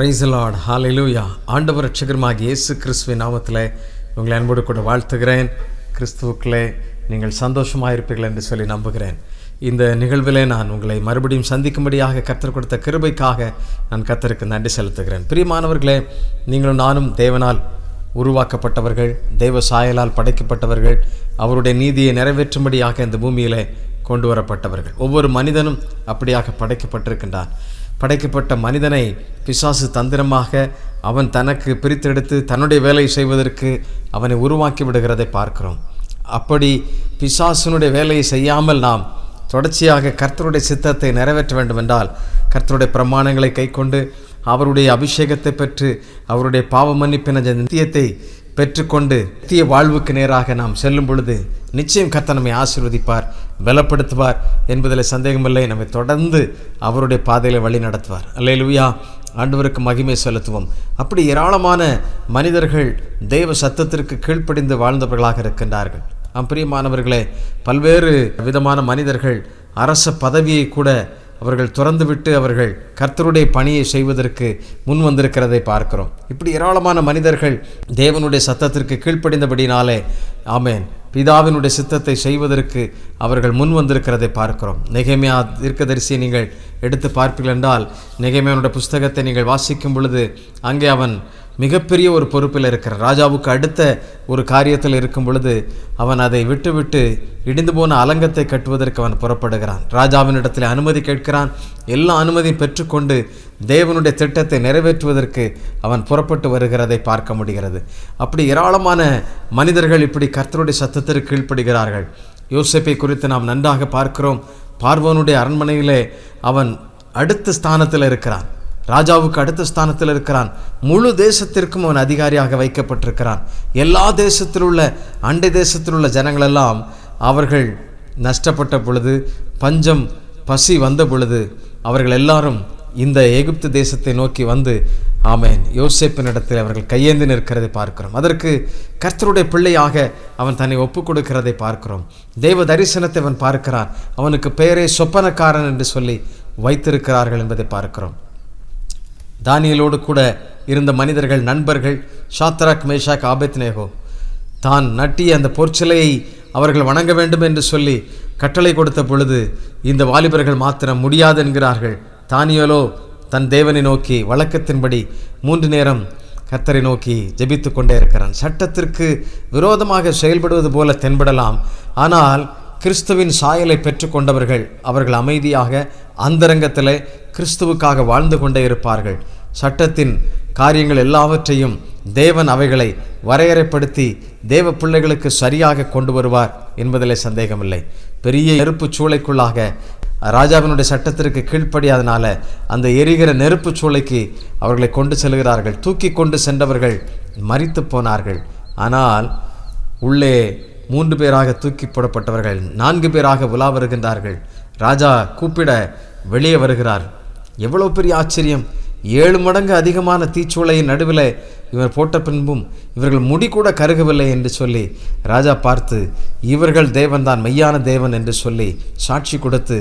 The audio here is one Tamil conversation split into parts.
பிரைஸ் தி லார்ட், ஹல்லேலூயா. ஆண்டவர் இரட்சகருமாகிய இயேசு கிறிஸ்துவின் நாமத்திலே உங்களை அன்போடு கூட வாழ்த்துகிறேன். கிறிஸ்துவுக்குள்ளே நீங்கள் சந்தோஷமாக இருப்பீர்கள் என்று சொல்லி நம்புகிறேன். இந்த நிகழ்விலே நான் உங்களை மறுபடியும் சந்திக்கும்படியாக கர்த்தர் கொடுத்த கிருபைக்காக நான் கர்த்தருக்கு நன்றி செலுத்துகிறேன். பிரியமானவர்களே, நீங்களும் நானும் தேவனால் உருவாக்கப்பட்டவர்கள், தேவ சாயலால் படைக்கப்பட்டவர்கள், அவருடைய நீதியை நிறைவேற்றும்படியாக இந்த பூமியிலே கொண்டு வரப்பட்டவர்கள். ஒவ்வொரு மனிதனும் அப்படியாக படைக்கப்பட்டிருக்கின்றான். படைக்கப்பட்ட மனிதனை பிசாசு தந்திரமாக அவன் தனக்கு பிரித்தெடுத்து தன்னுடைய வேலை செய்வதற்கு அவனை உருவாக்கி விடுகிறதை பார்க்கிறோம். அப்படி பிசாசுனுடைய வேலையை செய்யாமல் நாம் தொடர்ச்சியாக கர்த்தருடைய சித்தத்தை நிறைவேற்ற வேண்டுமென்றால், கர்த்தருடைய பிரமாணங்களை கைக்கொண்டு அவருடைய அபிஷேகத்தை பெற்று அவருடைய பாவ மன்னிப்பின நித்தியத்தை பெற்றுக்கொண்டு நித்திய வாழ்வுக்கு நேராக நாம் செல்லும் பொழுது நிச்சயம் கர்த்தர் நம்மை ஆசீர்வதிப்பார், பலப்படுத்துவார் என்பதில் சந்தேகமில்லை. நம்மை தொடர்ந்து அவருடைய பாதையில் வழி நடத்துவார். அல்லேலூயா. ஆண்டவருக்கு மகிமை செலுத்துவோம். அப்படி ஏராளமான மனிதர்கள் தேவ சத்தத்திற்கு கீழ்ப்படிந்து வாழ்ந்தவர்களாக இருக்கின்றார்கள். பிரியமானவர்களே, பல்வேறு விதமான மனிதர்கள் அரச பதவியை கூட அவர்கள் துறந்துவிட்டு அவர்கள் கர்த்தருடைய பணியை செய்வதற்கு முன் வந்திருக்கிறதை பார்க்கிறோம். இப்படி ஏராளமான மனிதர்கள் தேவனுடைய சத்தத்திற்கு கீழ்ப்படிந்தபடினாலே ஆமென் பிதாவினுடைய சித்தத்தை செய்வதற்கு அவர்கள் முன் வந்திருக்கிறதை பார்க்கிறோம். நெகேமியா தீர்க்கதரிசியை நீங்கள் எடுத்து பார்ப்பீர்கள் என்றால், நெகேமியாவுடைய புஸ்தகத்தை நீங்கள் வாசிக்கும் பொழுது அங்கே அவன் மிகப்பெரிய ஒரு பொறுப்பில் இருக்கிறான். ராஜாவுக்கு அடுத்த ஒரு காரியத்தில் இருக்கும் பொழுது அவன் அதை விட்டுவிட்டு இடிந்து போன அலங்கத்தை கட்டுவதற்கு அவன் புறப்படுகிறான். ராஜாவினிடத்தில் அனுமதி கேட்கிறான். எல்லா அனுமதியும் பெற்றுக்கொண்டு தேவனுடைய திட்டத்தை நிறைவேற்றுவதற்கு அவன் புறப்பட்டு வருகிறதை பார்க்க முடிகிறது. அப்படி ஏராளமான மனிதர்கள் இப்படி கர்த்தருடைய சத்தத்திற்கு கீழ்ப்படுகிறார்கள். யோசேப்பை குறித்து நாம் நன்றாக பார்க்கிறோம். பார்வோனுடைய அரண்மனையிலே அவன் அடுத்த ஸ்தானத்தில் இருக்கிறான். ராஜாவுக்கு அடுத்த ஸ்தானத்தில் இருக்கிறான். முழு தேசத்திற்கும் அவன் அதிகாரியாக வைக்கப்பட்டிருக்கிறான். எல்லா தேசத்தில் உள்ள அண்டை தேசத்தில் உள்ள ஜனங்களெல்லாம் அவர்கள் நஷ்டப்பட்ட பொழுது, பஞ்சம் பசி வந்த பொழுது அவர்கள் எல்லாரும் இந்த எகிப்து தேசத்தை நோக்கி வந்து ஆமென் யோசேப்பினிடத்தில் அவர்கள் கையேந்தி நிற்கிறதை பார்க்கிறோம். அதற்கு கர்த்தருடைய பிள்ளையாக அவன் தன்னை ஒப்பு கொடுக்கிறதை பார்க்கிறோம். தேவ தரிசனத்தை அவன் பார்க்கிறான். அவனுக்கு பெயரே சொப்பனக்காரன் என்று சொல்லி வைத்திருக்கிறார்கள் என்பதை பார்க்கிறோம். தானியேலோடு கூட இருந்த மனிதர்கள், நண்பர்கள் சாத்ராக், மேஷாக், ஆபேத்நேகோ தான் நட்டிய அந்த பொற்சிலையை அவர்கள் வணங்க வேண்டும் என்று சொல்லி கட்டளை கொடுத்த பொழுது இந்த வாலிபர்கள் மாத்திரம் முடியாது என்கிறார்கள். தானியேலோ தன் தேவனை நோக்கி வழக்கத்தின்படி 3 நேரம் கர்த்தரை நோக்கி ஜெபித்து கொண்டே இருக்கிறான். சட்டத்திற்கு விரோதமாக செயல்படுவது போல தென்படலாம். ஆனால் கிறிஸ்துவின் சாயலை பெற்றுக்கொண்டவர்கள் அவர்கள் அமைதியாக அந்தரங்கத்திலே கிறிஸ்துவுக்காக வாழ்ந்து கொண்டே இருப்பார்கள். சட்டத்தின் காரியங்கள் எல்லாவற்றையும் தேவன் அவைகளை வரையறைப்படுத்தி தேவ பிள்ளைகளுக்கு சரியாக கொண்டு வருவார் என்பதிலே சந்தேகமில்லை. பெரிய நெருப்பு சூளைக்குள்ளாக ராஜாவினுடைய சட்டத்திற்கு கீழ்ப்படியாதனால அந்த எரிகிற நெருப்பு சூளைக்கு அவர்களை கொண்டு செல்கிறார்கள். தூக்கி கொண்டு சென்றவர்கள் மரித்து போனார்கள். ஆனால் உள்ளே 3 பேராக தூக்கி போடப்பட்டவர்கள் 4 பேராக உலா வருகின்றார்கள். ராஜா கூப்பிட வெளியே வருகிறார். எவ்வளோ பெரிய ஆச்சரியம்! 7 மடங்கு அதிகமான தீச்சூளையின் நடுவில் இவர் போட்ட பின்பும் இவர்கள் முடி கூட கருகவில்லை என்று சொல்லி ராஜா பார்த்து, இவர்கள் தேவன்தான், மெய்யான தேவன் என்று சொல்லி சாட்சி கொடுத்து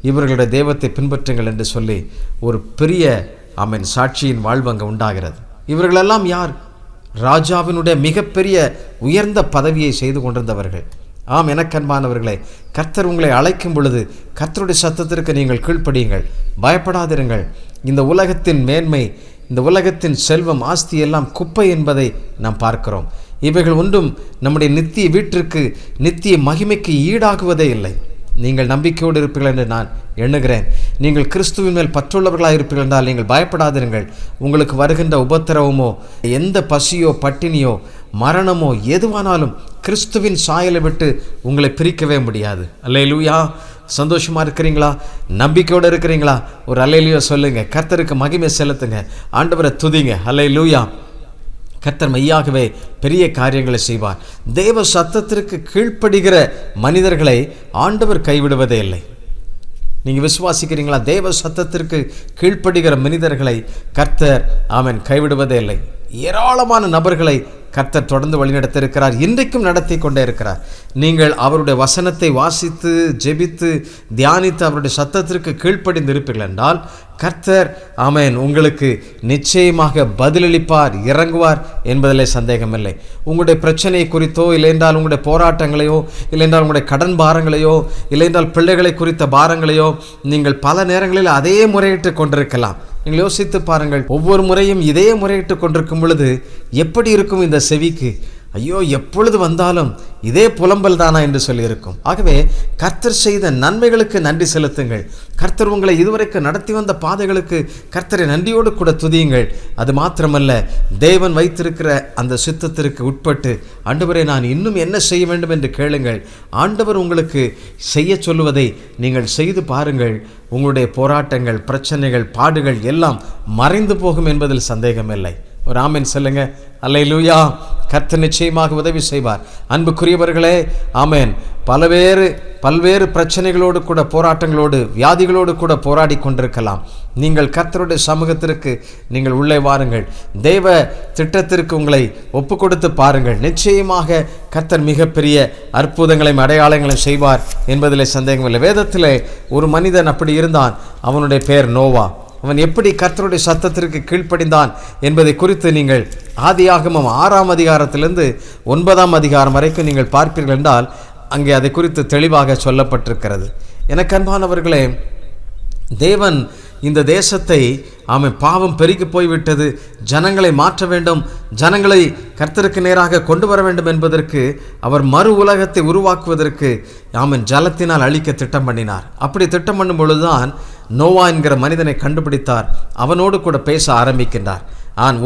இவர்களுடைய தெய்வத்தை பின்பற்றுங்கள் என்று சொல்லி ஒரு பெரிய சாட்சியின் வாழ்வு அங்கே உண்டாகிறது. இவர்களெல்லாம் யார்? ராஜாவினுடைய மிகப்பெரிய உயர்ந்த பதவியை செய்து கொண்டிருந்தவர்கள். எனக்கன்பானவர்களே, கர்த்தர் உங்களை அழைக்கும் பொழுது கர்த்தருடைய சத்தத்திற்கு நீங்கள் கீழ்ப்படியுங்கள், பயப்படாதிருங்கள். இந்த உலகத்தின் மேன்மை, இந்த உலகத்தின் செல்வம், ஆஸ்தி எல்லாம் குப்பை என்பதை நாம் பார்க்கிறோம். இவைகள் ஒன்றும் நம்முடைய நித்திய வீட்டிற்கு, நித்திய மகிமைக்கு ஈடாகுவதே இல்லை. நீங்கள் நம்பிக்கையோடு இருப்பீர்கள் என்று நான் எண்ணுகிறேன். நீங்கள் கிறிஸ்துவின் மேல் பற்றுள்ளவர்களாக இருப்பீர்கள் என்றால் நீங்கள் பயப்படாதிருங்கள். உங்களுக்கு வருகின்ற உபத்திரவமோ, எந்த பசியோ, பட்டினியோ, மரணமோ எதுவானாலும் கிறிஸ்துவின் சாயலை விட்டு உங்களை பிரிக்கவே முடியாது. அல்லேலூயா. சந்தோஷமாக இருக்கிறீங்களா? நம்பிக்கையோடு இருக்கிறீங்களா? ஒரு அல்லேலூயா சொல்லுங்க. கர்த்தருக்கு மகிமை செலுத்துங்க. ஆண்டவரை துதிங்க. அல்லேலூயா. கர்த்தர் மெய்யாகவே பெரிய காரியங்களை செய்வார். தேவ சத்தத்திற்கு கீழ்ப்படுகிற மனிதர்களை ஆண்டவர் கைவிடுவதே இல்லை. நீங்கள் விசுவாசிக்கிறீங்களா? தேவ சத்தத்திற்கு கீழ்ப்படுகிற மனிதர்களை கர்த்தர் கைவிடுவதே இல்லை. ஏராளமான நபர்களை கர்த்தர் தொடர்ந்து வழிநடத்தியிருக்கிறார், இன்றைக்கும் நடத்தி கொண்டே இருக்கிறார். நீங்கள் அவருடைய வசனத்தை வாசித்து ஜெபித்து தியானித்து அவருடைய சத்தத்திற்கு கீழ்ப்படிந்து இருப்பீர்கள் என்றால் கர்த்தர் ஆமென் உங்களுக்கு நிச்சயமாக பதிலளிப்பார், இறங்குவார் என்பதிலே சந்தேகமில்லை. உங்களுடைய பிரச்சனை குறித்தோ, இல்லையென்றால் உங்களுடைய போராட்டங்களையோ, இல்லையென்றால் உங்களுடைய கடன் பாரங்களையோ, இல்லையென்றால் பிள்ளைகளை குறித்த பாரங்களையோ நீங்கள் பல நேரங்களில் அதே முறையிட்டு கொண்டிருக்கலாம். நீங்கள் யோசித்து பாருங்கள், ஒவ்வொரு முறையும் இதே முறையிட்டு கொண்டிருக்கும் பொழுது எப்படி இருக்கும் இந்த செவிக்கு? ஐயோ, எப்பொழுது வந்தாலும் இதே புலம்பல் தானா என்று சொல்லியிருக்கும். ஆகவே கர்த்தர் செய்த நன்மைகளுக்கு நன்றி செலுத்துங்கள். கர்த்தர் உங்களை இதுவரைக்கும் நடத்தி வந்த பாதைகளுக்கு கர்த்தரை நன்றியோடு கூட துதியுங்கள். அது மாத்திரமல்ல, தேவன் வைத்திருக்கிற அந்த சித்தத்திற்கு உட்பட்டு ஆண்டவரே நான் இன்னும் என்ன செய்ய வேண்டும் என்று கேளுங்கள். ஆண்டவர் உங்களுக்கு செய்ய சொல்லுவதை நீங்கள் செய்து பாருங்கள். உங்களுடைய போராட்டங்கள், பிரச்சனைகள், பாடுகள் எல்லாம் மறைந்து போகும் என்பதில் சந்தேகமில்லை. ஒரு ஆமென் சொல்லுங்க. அல்லேலூயா. கர்த்தர் நிச்சயமாக உதவி செய்வார். அன்புக்குரியவர்களே, ஆமென். பல்வேறு பிரச்சனைகளோடு கூட, போராட்டங்களோடு, வியாதிகளோடு கூட போராடி கொண்டிருக்கலாம். நீங்கள் கர்த்தருடைய சமூகத்திற்கு நீங்கள் உள்ளே வாருங்கள். தேவ திட்டத்திற்கு உங்களை ஒப்பு கொடுத்து பாருங்கள். நிச்சயமாக கர்த்தர் மிகப்பெரிய அற்புதங்களையும் அடையாளங்களையும் செய்வார் என்பதிலே சந்தேகமில்லை. வேதத்திலே ஒரு மனிதன் அப்படி இருந்தான். அவனுடைய பெயர் நோவா. அவன் எப்படி கர்த்தருடைய சத்தத்திற்கு கீழ்ப்படிந்தான் என்பதை குறித்து நீங்கள் ஆதியாகமம் 6ஆம் அதிகாரத்திலிருந்து 9ஆம் அதிகாரம் வரைக்கும் நீங்கள் பார்ப்பீர்கள் என்றால் அங்கே அதை குறித்து தெளிவாக சொல்லப்பட்டிருக்கிறது. எனக்கு அன்பானவர்களே, தேவன் இந்த தேசத்தை பாவம் பெருகி போய்விட்டது, ஜனங்களை மாற்ற வேண்டும், ஜனங்களை கர்த்தருக்கு நேராக கொண்டு வர வேண்டும் என்பதற்கு அவர் மறு உலகத்தை உருவாக்குவதற்கு ஜலத்தினால் அழிக்க திட்டம் பண்ணினார். அப்படி திட்டம் பண்ணும் பொழுதுதான் நோவா என்கிற மனிதனை கண்டுபிடித்தார். அவனோடு கூட பேச ஆரம்பிக்கின்றார்.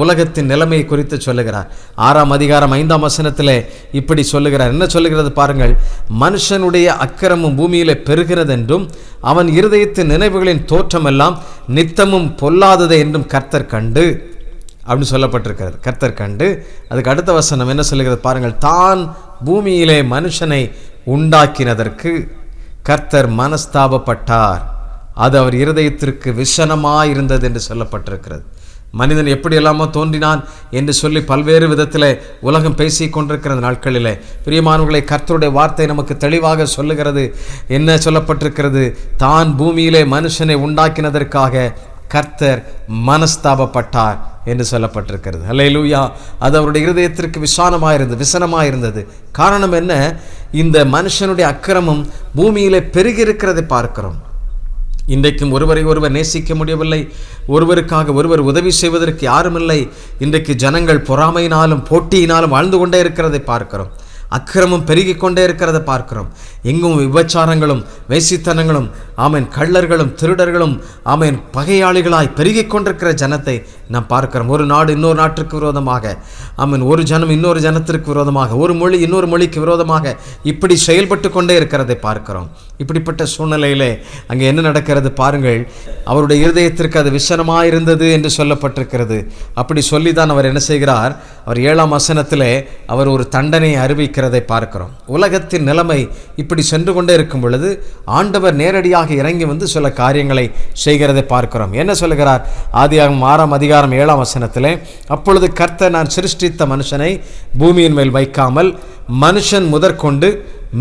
உலகத்தின் நிலைமையை குறித்து சொல்லுகிறார். 6ஆம் அதிகாரம் 5ஆம் வசனத்திலே இப்படி சொல்லுகிறார். என்ன சொல்லுகிறது பாருங்கள். மனுஷனுடைய அக்கிரமம் பூமியிலே பெருகிறது என்றும் அவன் இருதயத்தின் நினைவுகளின் தோற்றமெல்லாம் நித்தமும் பொல்லாதது என்றும் கர்த்தர் கண்டு அப்படின்னு சொல்லப்பட்டிருக்கிறது. கர்த்தர் கண்டு. அதுக்கு அடுத்த வசனம் என்ன சொல்லுகிறது பாருங்கள். தான் பூமியிலே மனுஷனை உண்டாக்கினதற்கு கர்த்தர் மனஸ்தாபப்பட்டார், அது அவர் இருதயத்திற்கு விஷனமாயிருந்தது என்று சொல்லப்பட்டிருக்கிறது. மனிதன் எப்படி எல்லாமோ தோன்றினான் என்று சொல்லி பல்வேறு விதத்தில் உலகம் பேசி கொண்டிருக்கிற நாட்களிலே பிரியமானவர்களை, கர்த்தருடைய வார்த்தை நமக்கு தெளிவாக சொல்லுகிறது. என்ன சொல்லப்பட்டிருக்கிறது? தான் பூமியிலே மனுஷனை உண்டாக்கினதற்காக கர்த்தர் மனஸ்தாபப்பட்டார் என்று சொல்லப்பட்டிருக்கிறது. அல்லேலூயா. அது அவருடைய இருதயத்திற்கு விசனமாயிருந்தது. காரணம் என்ன? இந்த மனுஷனுடைய அக்கிரமம் பூமியிலே பெருகி இருக்கிறதை பார்க்கிறோம். இன்றைக்கும் ஒருவரை ஒருவர் நேசிக்க முடியவில்லை, ஒருவருக்காக ஒருவர் உதவி செய்வதற்கு யாரும் இல்லை. இன்றைக்கு ஜனங்கள் பொறாமையினாலும் போட்டியினாலும் வாழ்ந்து கொண்டே இருக்கிறதை பார்க்கிறோம். அக்கிரமம் பெருகி கொண்டே இருக்கிறதை பார்க்கிறோம். எங்கும் விபச்சாரங்களும் வேசித்தனங்களும் கள்ளர்களும் திருடர்களும் பகையாளிகளாய் பெருகி கொண்டிருக்கிற ஜனத்தை நாம் பார்க்கிறோம். ஒரு நாடு இன்னொரு நாட்டிற்கு விரோதமாக, ஒரு ஜனம் இன்னொரு ஜனத்திற்கு விரோதமாக, ஒரு மொழி இன்னொரு மொழிக்கு விரோதமாக இப்படி செயல்பட்டு கொண்டே இருக்கிறதை பார்க்கிறோம். இப்படிப்பட்ட சூழ்நிலையிலே அங்கே என்ன நடக்கிறது பாருங்கள். அவருடைய இருதயத்திற்கு அது விஷனமாயிருந்தது என்று சொல்லப்பட்டிருக்கிறது. அப்படி சொல்லிதான் அவர் என்ன செய்கிறார்? அவர் 7ஆம் வசனத்திலே அவர் ஒரு தண்டனை அறிவிக்கிறதை பார்க்கிறோம். உலகத்தின் நிலைமை இப்படி சென்று கொண்டே இருக்கும் பொழுது ஆண்டவர் நேரடியாக இறங்கி வந்து சில காரியங்களை செய்கிறதை பார்க்கிறோம். என்ன சொல்லுகிறார்? ஆதியாகமம் 6ஆம் அதிகாரம் 7ஆம் வசனத்திலே, அப்பொழுது கர்த்தர் நான் சிருஷ்டித்த மனுஷனை பூமியின் மேல் வைக்காமல் மனுஷன் முதற்கொண்டு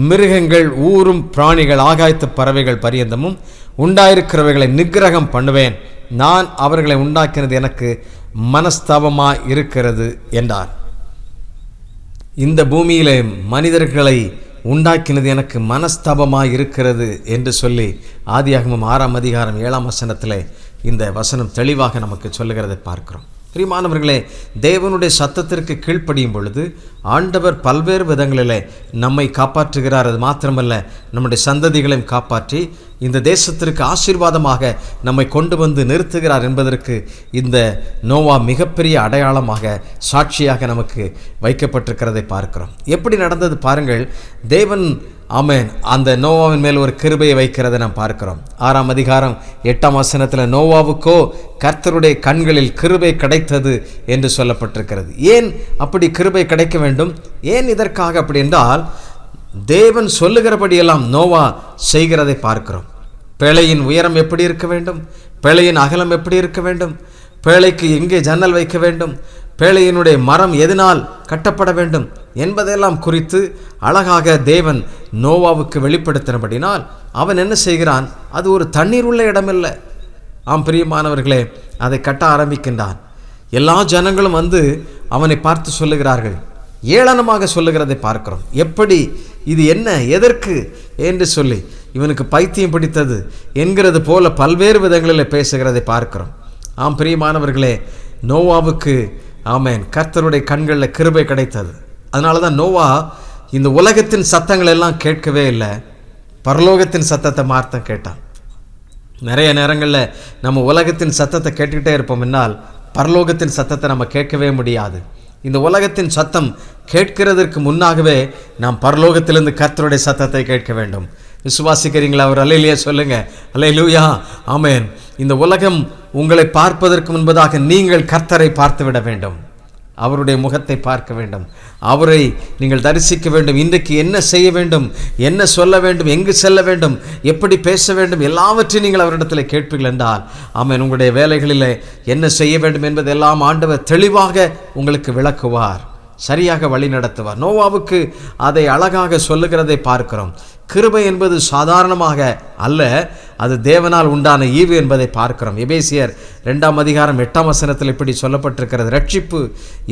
மிருகங்கள், ஊரும் பிராணிகள், ஆகாயத்து பறவைகள் பரியந்தமும் உண்டாயிருக்கிறவைகளை நிக்கிரகம் பண்ணுவேன். நான் அவர்களை உண்டாக்கினது எனக்கு மனஸ்தாபமாய் இருக்கிறது என்றார். இந்த பூமியிலே மனிதர்களை உண்டாக்கினது எனக்கு மனஸ்தாபமாய் இருக்கிறது என்று சொல்லி ஆதியாகமம் 6ஆம் அதிகாரம் 7ஆம் வசனத்திலே இந்த வசனம் தெளிவாக நமக்கு சொல்லுகிறதை பார்க்கிறோம். பிரியமானவர்களே, தேவனுடைய சத்தத்திற்கு கீழ்ப்படியும் பொழுது ஆண்டவர் பல்வேறு விதங்களிலே நம்மை காப்பாற்றுகிறார். அது மாத்திரமல்ல, நம்முடைய சந்ததிகளையும் காப்பாற்றி இந்த தேசத்திற்கு ஆசீர்வாதமாக நம்மை கொண்டு வந்து நிறுத்துகிறார் என்பதற்கு இந்த நோவா மிகப்பெரிய அடையாளமாக, சாட்சியாக நமக்கு வைக்கப்பட்டிருக்கிறதை பார்க்கிறோம். எப்படி நடந்தது பாருங்கள். தேவன் அந்த நோவாவின் மேல் ஒரு கிருபையை வைக்கிறதை நாம் பார்க்கிறோம். 6ஆம் அதிகாரம் 8ஆம் வசனத்தில் நோவாவுக்கோ கர்த்தருடைய கண்களில் கிருபை கிடைத்தது என்று சொல்லப்பட்டிருக்கிறது. ஏன் அப்படி கிருபை கிடைக்க வேண்டும்? ஏன் இதற்காக அப்படி என்றால், தேவன் சொல்லுகிறபடியெல்லாம் நோவா செய்கிறதை பார்க்கிறோம். பேழையின் உயரம் எப்படி இருக்க வேண்டும், பேழையின் அகலம் எப்படி இருக்க வேண்டும், பேழைக்கு எங்கே ஜன்னல் வைக்க வேண்டும், பேழையினுடைய மரம் எதனால் கட்டப்பட வேண்டும் என்பதெல்லாம் குறித்து அழகாக தேவன் நோவாவுக்கு வெளிப்படுத்தினபடினால் அவன் என்ன செய்கிறான்? அது ஒரு தண்ணீர் உள்ள இடமில்லை. ஆம் பிரியமானவர்களே, அதை கட்ட ஆரம்பிக்கின்றான். எல்லா ஜனங்களும் வந்து அவனை பார்த்து சொல்லுகிறார்கள், ஏளனமாக சொல்லுகிறதை பார்க்கிறோம். எப்படி, இது என்ன, எதற்கு என்று சொல்லி இவனுக்கு பைத்தியம் பிடித்தது என்கிறது போல பல்வேறு விதங்களில் பேசுகிறதை பார்க்கிறோம். ஆம் பிரியமானவர்களே, நோவாவுக்கு ஆமேன் கர்த்தருடைய கண்களில் கிருபை கிடைத்தது. அதனால தான் நோவா இந்த உலகத்தின் சத்தங்கள் எல்லாம் கேட்கவே இல்லை, பரலோகத்தின் சத்தத்தை மார்த்தம் கேட்டான். நிறைய நேரங்களில் நம்ம உலகத்தின் சத்தத்தை கேட்டுக்கிட்டே இருப்போம், என்னால் பரலோகத்தின் சத்தத்தை நம்ம கேட்கவே முடியாது. இந்த உலகத்தின் சத்தம் கேட்கிறதற்கு முன்னாகவே நாம் பரலோகத்திலிருந்து கர்த்தருடைய சத்தத்தை கேட்க வேண்டும். விசுவாசிக்கிறீங்களா? அவர் அல்லேலூயா சொல்லுங்க. அல்லேலூயா, ஆமென். இந்த உலகம் உங்களை பார்ப்பதற்கு முன்பதாக நீங்கள் கர்த்தரை பார்த்து விட வேண்டும், அவருடைய முகத்தை பார்க்க வேண்டும், அவரை நீங்கள் தரிசிக்க வேண்டும். இன்றைக்கு என்ன செய்ய வேண்டும், என்ன சொல்ல வேண்டும், எங்கு செல்ல வேண்டும், எப்படி பேச வேண்டும், எல்லாவற்றையும் நீங்கள் அவரிடத்தில் கேட்பீர்கள் என்றால் ஆமென், உங்களுடைய வேலைகளில் என்ன செய்ய வேண்டும் என்பதெல்லாம் ஆண்டவர் தெளிவாக உங்களுக்கு விளக்குவார், சரியாக வழி நடத்துவார். நோவாவுக்கு அதை அழகாக சொல்லுகிறதை பார்க்கிறோம். கிருபை என்பது சாதாரணமாக அல்ல, அது தேவனால் உண்டான ஈவு என்பதை பார்க்கிறோம். எபேசியர் 2:8 இப்படி சொல்லப்பட்டிருக்கிறது, ரட்சிப்பு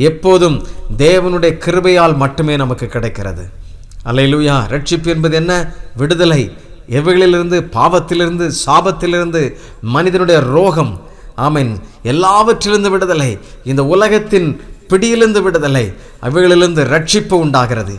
எப்போதும் தேவனுடைய கிருபையால் மட்டுமே நமக்கு கிடைக்கிறது. அல்லேலூயா. ரட்சிப்பு என்பது என்ன? விடுதலை. எவைகளிலிருந்து? பாவத்திலிருந்து, சாபத்திலிருந்து, மனிதனுடைய ரோகம், ஆமென், எல்லாவற்றிலிருந்து விடுதலை, இந்த உலகத்தின் பிடியிலிருந்து விடுதலை, அவைகளிலிருந்து ரட்சிப்பு உண்டாகிறது.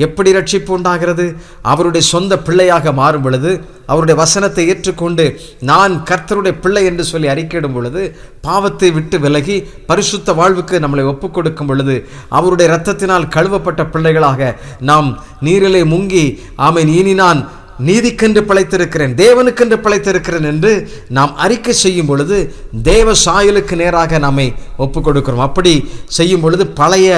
எப்படி ரட்சிப்பு உண்டாகிறது? அவருடைய சொந்த பிள்ளையாக மாறும் பொழுது, அவருடைய வசனத்தை ஏற்றுக்கொண்டு நான் கர்த்தருடைய பிள்ளை என்று சொல்லி அறிக்கையிடும் பொழுது, பாவத்தை விட்டு விலகி பரிசுத்த வாழ்வுக்கு நம்மளை ஒப்புக் கொடுக்கும் பொழுது, அவருடைய இரத்தத்தினால் கழுவப்பட்ட பிள்ளைகளாக நாம் நீரிலே முங்கி ஆமென், இனி நான் நீதிக்கென்று பிழைத்திருக்கிறேன், தேவனுக்கென்று பிழைத்திருக்கிறேன் என்று நாம் அறிக்கை செய்யும் பொழுது தேவ சாயலுக்கு நேராக நம்மை ஒப்புக் கொடுக்கிறோம். அப்படி செய்யும் பொழுது பழைய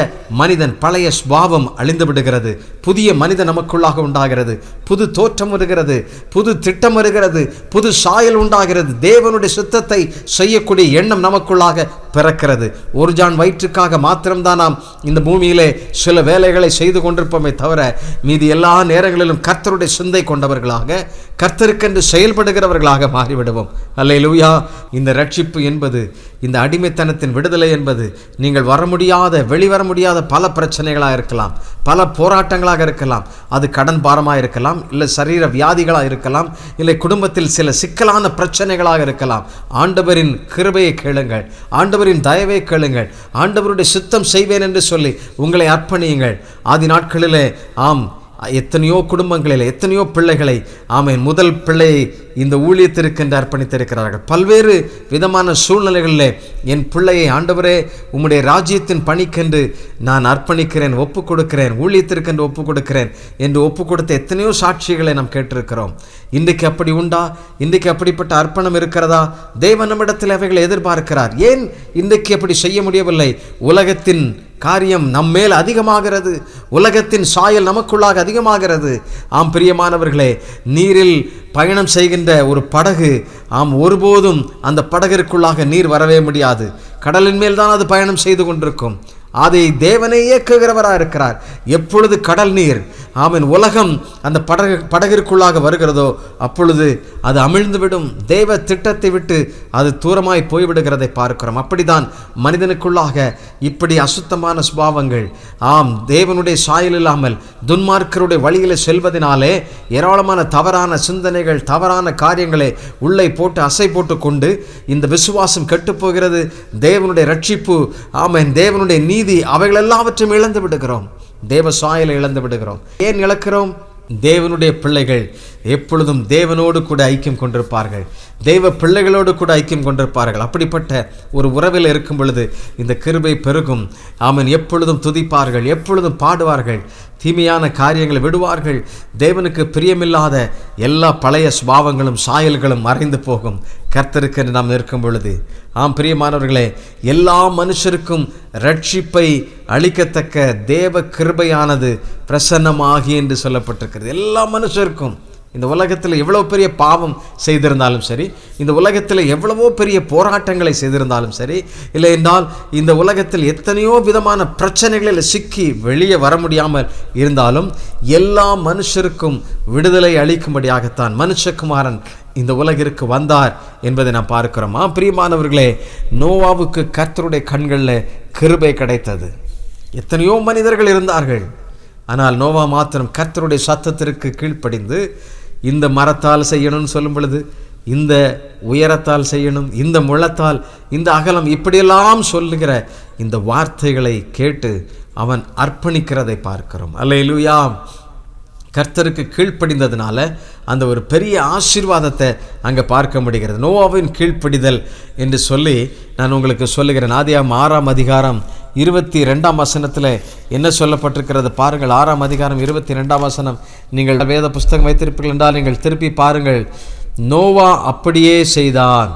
மனிதன், பழைய ஸ்பாவம் அழிந்து விடுகிறது, புதிய மனிதன் நமக்குள்ளாக உண்டாகிறது, புது தோற்றம் வருகிறது, புது திட்டம் வருகிறது, புது சாயல் உண்டாகிறது, தேவனுடைய சித்தத்தை செய்யக்கூடிய எண்ணம் நமக்குள்ளாக பிறக்கிறது. ஒரு ஜான் வயிற்றுக்காக மாத்திரம்தான் நாம் இந்த பூமியிலே சில வேலைகளை செய்து கொண்டிருப்போமே தவிர மீதி எல்லா நேரங்களிலும் கர்த்தருடைய சிந்தை கொண்டவர்களாக, கர்த்தருக்கென்று செயல்படுகிறவர்களாக மாறிவிடுவோம். அல்லேலூயா. இந்த ரட்சிப்பு என்பது, இந்த அடிமைத்தனத்தின் விடுதலை என்பது நீங்கள் வர முடியாத, வெளிவர முடியாத பல பிரச்சனைகளாக இருக்கலாம், பல போராட்டங்களாக இருக்கலாம், அது கடன் பாரமாக இருக்கலாம், இல்லை சரீர வியாதிகளாக இருக்கலாம், இல்லை குடும்பத்தில் சில சிக்கலான பிரச்சனைகளாக இருக்கலாம். ஆண்டவரின் கிருபையை கேளுங்கள், ஆண்டவரின் தயவை கேளுங்கள், ஆண்டவருடைய சித்தம் செய்வேன் என்று சொல்லி உங்களை அர்ப்பணியுங்கள். ஆதி நாட்களிலே ஆம் எத்தனையோ குடும்பங்களில் எத்தனையோ பிள்ளைகளை ஆமென் முதல் பிள்ளையை இந்த ஊழியத்திற்கென்று அர்ப்பணித்திருக்கிறார்கள். பல்வேறு விதமான சூழ்நிலைகளிலே என் பிள்ளையை ஆண்டவரே உம்முடைய ராஜ்யத்தின் பணிக்கென்று நான் அர்ப்பணிக்கிறேன், ஒப்புக் கொடுக்கிறேன், ஊழியத்திற்கென்று ஒப்புக் கொடுக்கிறேன் என்று ஒப்புக் கொடுத்த எத்தனையோ சாட்சிகளை நாம் கேட்டிருக்கிறோம். இன்றைக்கு அப்படி உண்டா? இன்றைக்கு அப்படிப்பட்ட அர்ப்பணம் இருக்கிறதா? தேவன் நம்மிடத்தில் அவைகளை எதிர்பார்க்கிறார். ஏன் இன்றைக்கு அப்படி செய்ய முடியவில்லை? உலகத்தின் காரியம் நம்மேல் அதிகமாகிறது, உலகத்தின் சாயல் நமக்குள்ளாக அதிகமாகிறது. ஆம் பிரியமானவர்களே, நீரில் பயணம் செய்கின்ற ஒரு படகு ஒருபோதும் அந்த படகிற்குள்ளாக நீர் வரவே முடியாது. கடலின் மேல் தான் அது பயணம் செய்து கொண்டிருக்கும். அதை தேவனை இயக்குகிறவராக இருக்கிறார். எப்பொழுது கடல் நீர் ஆமென் உலகம் அந்த படகிற்குள்ளாக வருகிறதோ அப்பொழுது அது அமிழ்ந்துவிடும். தேவ திட்டத்தை விட்டு அது தூரமாய் போய்விடுகிறதை பார்க்கிறோம். அப்படிதான் மனிதனுக்குள்ளாக இப்படி அசுத்தமான சுபாவங்கள் தேவனுடைய சாயல் இல்லாமல் துன்மார்க்கருடைய வழியிலே செல்வதனாலே ஏராளமான தவறான சிந்தனைகள், தவறான காரியங்களை உள்ளே போட்டு அசை போட்டு கொண்டு இந்த விசுவாசம் கெட்டுப்போகிறது. தேவனுடைய ரட்சிப்பு ஆமென், தேவனுடைய நீதி, அவைகள் எல்லாவற்றையும் இழந்து விடுகிறோம். தேவ சாயலை இழந்து விடுகிறோம். ஏன் இழக்கிறோம்? தேவனுடைய பிள்ளைகள் எப்பொழுதும் தேவனோடு கூட ஐக்கியம் கொண்டிருப்பார்கள், தெய்வ பிள்ளைகளோடு கூட ஐக்கியம் கொண்டிருப்பார்கள். அப்படிப்பட்ட ஒரு உறவில் இருக்கும் பொழுது இந்த கிருபை பெருகும். ஆமென். எப்பொழுதும் துதிப்பார்கள், எப்பொழுதும் பாடுவார்கள், தீமையான காரியங்களை விடுவார்கள். தேவனுக்கு பிரியமில்லாத எல்லா பழைய சுபாவங்களும் சாயல்களும் மறைந்து போகும் கர்த்தருக்கு நாம் நிற்கும் பொழுது. பிரியமானவர்களே, எல்லா மனுஷருக்கும் ரட்சிப்பை அளிக்கத்தக்க தேவ கிருபையானது பிரசன்னமாகி என்று சொல்லப்பட்டிருக்கிறது. எல்லா மனுஷருக்கும் இந்த உலகத்தில் எவ்வளோ பெரிய பாவம் செய்திருந்தாலும் சரி, இந்த உலகத்தில் எவ்வளவோ பெரிய போராட்டங்களை செய்திருந்தாலும் சரி, இல்லை என்றால் இந்த உலகத்தில் எத்தனையோ விதமான பிரச்சனைகளில் சிக்கி வெளியே வர முடியாமல் இருந்தாலும் எல்லா மனுஷருக்கும் விடுதலை அளிக்கும்படியாகத்தான் மனுஷகுமாரன் இந்த உலகிற்கு வந்தார் என்பதை நாம் பார்க்கிறோம். பிரியமானவர்களே, நோவாவுக்கு கர்த்தருடைய கண்களில் கிருபை கிடைத்தது. எத்தனையோ மனிதர்கள் இருந்தார்கள், ஆனால் நோவா மாத்திரம் கர்த்தருடைய சத்தத்திற்கு கீழ்ப்படிந்து இந்த மரத்தால் செய்யணும்னு சொல்லும் பொழுது இந்த உயரத்தால் செய்யணும், இந்த முழத்தால், இந்த அகலம், இப்படியெல்லாம் சொல்லுகிற இந்த வார்த்தைகளை கேட்டு அவன் அர்ப்பணிக்கிறதை பார்க்கிறோம். அல்லேலூயா. கர்த்தருக்கு கீழ்ப்படிந்ததுனால அந்த ஒரு பெரிய ஆசீர்வாதத்தை அங்கே பார்க்க முடிகிறது. நோவாவின் கீழ்ப்படிதல் என்று சொல்லி நான் உங்களுக்கு சொல்லுகிறேன். ஆதியாகமம் 6ஆம் அதிகாரம் 22ஆம் வசனத்தில் என்ன சொல்லப்பட்டிருக்கிறது பாருங்கள். 6ஆம் அதிகாரம் 22ஆம் வசனம். நீங்கள் வேத புஸ்தகம் வைத்திருப்பீர்கள் என்றால் நீங்கள் திருப்பி பாருங்கள். நோவா அப்படியே செய்தான்,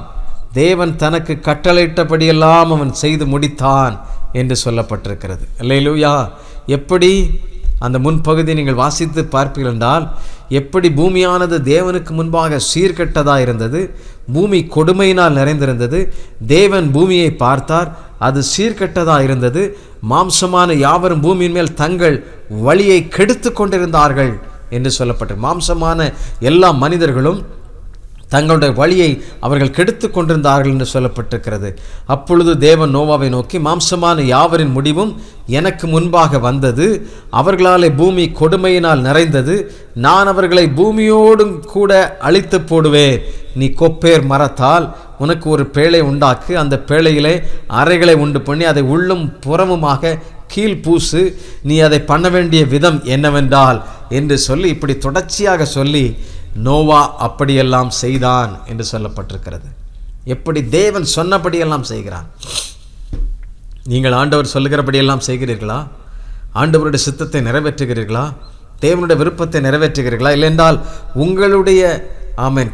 தேவன் தனக்கு கட்டளையிட்டபடியெல்லாம் அவன் செய்து முடித்தான் என்று சொல்லப்பட்டிருக்கிறது. அல்லேலூயா. எப்படி அந்த முன்பகுதி நீங்கள் வாசித்து பார்ப்பீர்கள் என்றால், எப்படி பூமியானது தேவனுக்கு முன்பாக சீர்கெட்டதாக இருந்தது, பூமி கொடுமையினால் நிறைந்திருந்தது. தேவன் பூமியை பார்த்தார், அது சீர்கெட்டதாக இருந்தது. மாம்சமான யாவரும் பூமியின் மேல் தங்கள் வழியை கெடுத்து கொண்டிருந்தார்கள் என்று சொல்லப்பட்டது. மாம்சமான எல்லா மனிதர்களும் தங்களுடைய வழியை அவர்கள் கெடுத்து கொண்டிருந்தார்கள் என்று சொல்லப்பட்டிருக்கிறது. அப்பொழுது தேவன் நோவாவை நோக்கி, மாம்சமான யாவரின் முடிவும் எனக்கு முன்பாக வந்தது, அவர்களாலே பூமி கொடுமையினால் நிறைந்தது, நான் அவர்களை பூமியோடும் கூட அழித்து போடுவேன். நீ கொப்பேர் மரத்தால் உனக்கு ஒரு பேழை உண்டாக்கு, அந்த பேழையிலே அறைகளை உண்டு பண்ணி அதை உள்ளும் புறமுமாக கீழ் பூசு, நீ அதை பண்ண வேண்டிய விதம் என்னவென்றால் என்று சொல்லி இப்படி தொடர்ச்சியாக சொல்லி நோவா அப்படியெல்லாம் செய்தான் என்று சொல்லப்பட்டிருக்கிறது. எப்படி தேவன் சொன்னபடியெல்லாம் செய்கிறான். நீங்கள் ஆண்டவர் சொல்லுகிறபடியெல்லாம் செய்கிறீர்களா? ஆண்டவருடைய சித்தத்தை நிறைவேற்றுகிறீர்களா? தேவனுடைய விருப்பத்தை நிறைவேற்றுகிறீர்களா? இல்லையென்றால் உங்களுடைய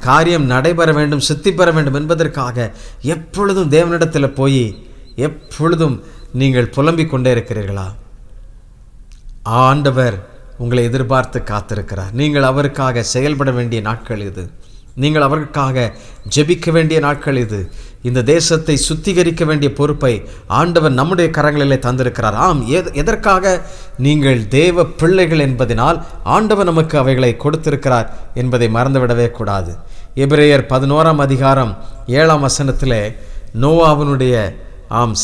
காரியம் நடைபெற வேண்டும், சித்தி பெற வேண்டும் என்பதற்காக எப்பொழுதும் தேவனிடத்தில் போய் எப்பொழுதும் நீங்கள் புலம்பிக் கொண்டே இருக்கிறீர்களா? ஆண்டவர் உங்களை எதிர்பார்த்து காத்திருக்கிறார். நீங்கள் அவருக்காக செயல்பட வேண்டிய நாட்கள் இது. நீங்கள் அவருக்காக ஜெபிக்க வேண்டிய நாட்கள் இது. இந்த தேசத்தை சுத்திகரிக்க வேண்டிய பொறுப்பை ஆண்டவர் நம்முடைய கரங்களிலே தந்திருக்கிறார். எதற்காக? நீங்கள் தேவ பிள்ளைகள் என்பதனால் ஆண்டவர் நமக்கு அவைகளை கொடுத்திருக்கிறார் என்பதை மறந்துவிடவே கூடாது. எபிரேயர் 11ஆம் அதிகாரம் 7ஆம் வசனத்திலே நோவாவினுடைய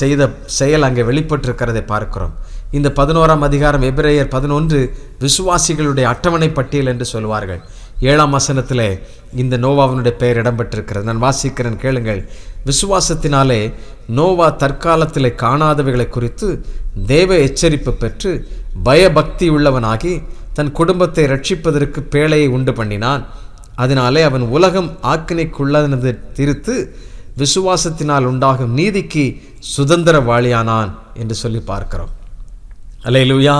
செய்த செயல் அங்கே வெளிப்பட்டிருக்கிறதை பார்க்கிறோம். இந்த 11ஆம் அதிகாரம் எபிரேயர் 11 விசுவாசிகளுடைய அட்டவணை பட்டியல் என்று சொல்வார்கள். 7ஆம் வசனத்திலே இந்த நோவாவினுடைய பெயர் இடம்பெற்றிருக்கிறது. நான் வாசிக்கிறேன், கேளுங்கள். விசுவாசத்தினாலே நோவா தற்காலத்திலே காணாதவைகளை குறித்து தேவ எச்சரிப்பு பெற்று பயபக்தி உள்ளவனாகி தன் குடும்பத்தை ரட்சிப்பதற்கு பேழையை உண்டு பண்ணினான். அதனாலே அவன் உலகம் ஆக்கினைக்குள்ளது தீர்த்து விசுவாசத்தினால் உண்டாகும் நீதிக்கு சுதந்திரவாளியானான் என்று சொல்லி பார்க்கிறோம். அல்லேலூயா.